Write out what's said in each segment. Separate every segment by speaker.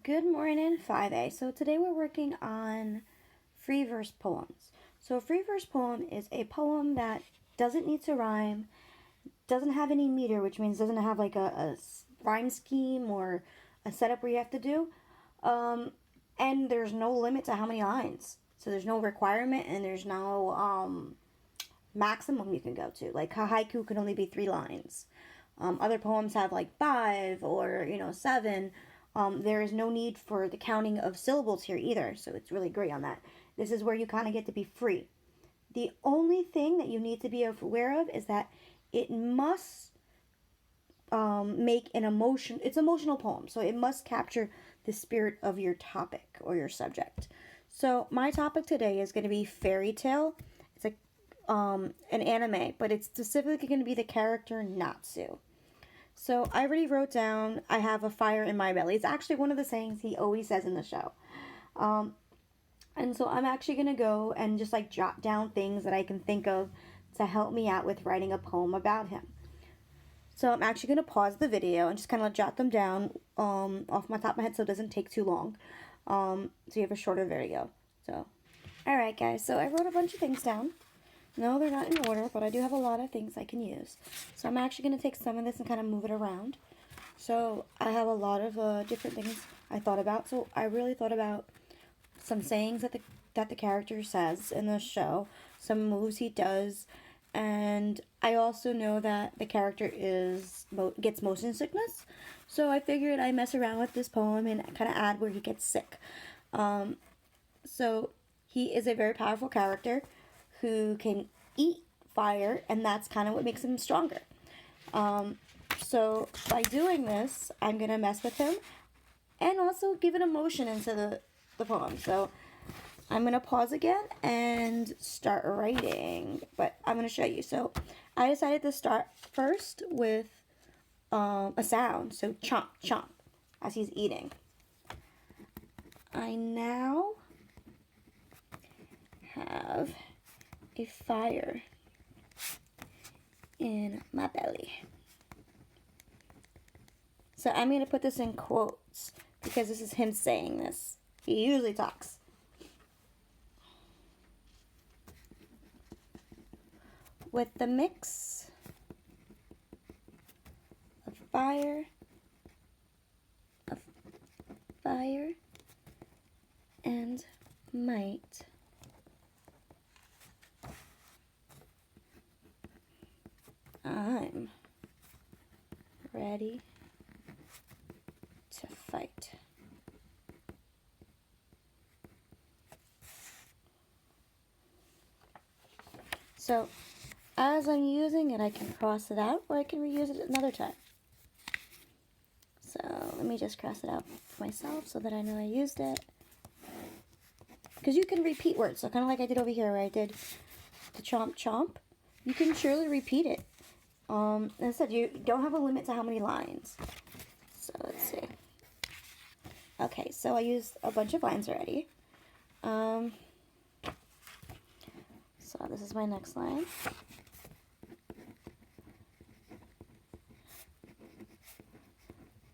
Speaker 1: Good morning, 5A. So today we're working on free verse poems. So a free verse poem is a poem that doesn't need to rhyme, doesn't have any meter, which means doesn't have like a rhyme scheme or a setup where you have to do. And there's no limit to how many lines. So there's no requirement and there's no maximum you can go to. Like a haiku can only be 3 lines. Other poems have like 5 or 7. There is no need for the counting of syllables here either, so it's really great on that. This is where you kind of get to be free. The only thing that you need to be aware of is that it must make an emotion. It's an emotional poem, so it must capture the spirit of your topic or your subject. So my topic today is going to be fairy tale. It's an anime, but it's specifically going to be the character Natsu. So I already wrote down, I have a fire in my belly. It's actually one of the sayings he always says in the show. And so I'm actually going to go and just like jot down things that I can think of to help me out with writing a poem about him. So I'm actually going to pause the video and just kind of jot them down off my top of my head so it doesn't take too long. So you have a shorter video. So, alright guys, so I wrote a bunch of things down. No, they're not in order, but I do have a lot of things I can use. So I'm actually going to take some of this and kind of move it around. So I have a lot of different things I thought about. So I really thought about some sayings that the character says in the show, some moves he does, and I also know that the character gets motion sickness. So I figured I'd mess around with this poem and kind of add where he gets sick. So he is a very powerful character who can eat fire, and that's kind of what makes him stronger. So by doing this, I'm going to mess with him and also give an emotion into the poem. So I'm going to pause again and start writing, but I'm going to show you. So I decided to start first with a sound, so chomp, chomp, as he's eating. I now have a fire in my belly. So I'm going to put this in quotes because this is him saying this. He usually talks. With the mix of fire and might, I'm ready to fight. So, as I'm using it, I can cross it out, or I can reuse it another time. So, let me just cross it out for myself so that I know I used it. Because you can repeat words, so kind of like I did over here where I did the chomp chomp. You can surely repeat it. As I said, you don't have a limit to how many lines. So let's see. Okay, so I used a bunch of lines already. So this is my next line.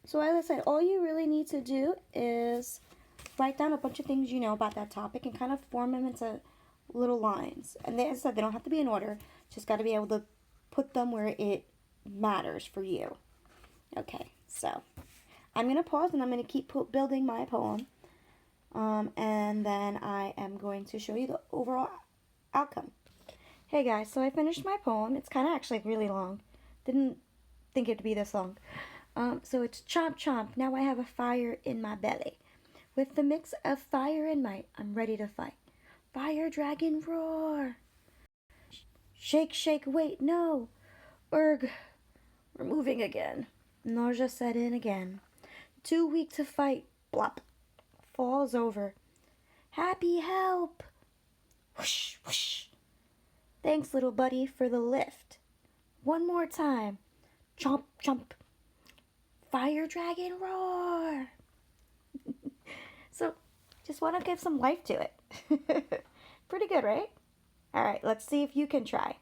Speaker 1: So as I said, all you really need to do is write down a bunch of things you know about that topic and kind of form them into little lines. And as I said, they don't have to be in order. Just got to be able to put them where it matters for you. Okay, so I'm going to pause and I'm going to keep building my poem. And then I am going to show you the overall outcome. Hey guys, so I finished my poem. It's kind of actually really long. Didn't think it'd be this long. So it's chomp chomp. Now I have a fire in my belly. With the mix of fire and might, I'm ready to fight. Fire dragon roar. Shake, shake, wait, no. Urgh. We're moving again. Nausea set in again. Too weak to fight. Blop. Falls over. Happy help. Whoosh, whoosh. Thanks, little buddy, for the lift. One more time. Chomp, chomp. Fire dragon roar. So, just want to give some life to it. Pretty good, right? All right, let's see if you can try.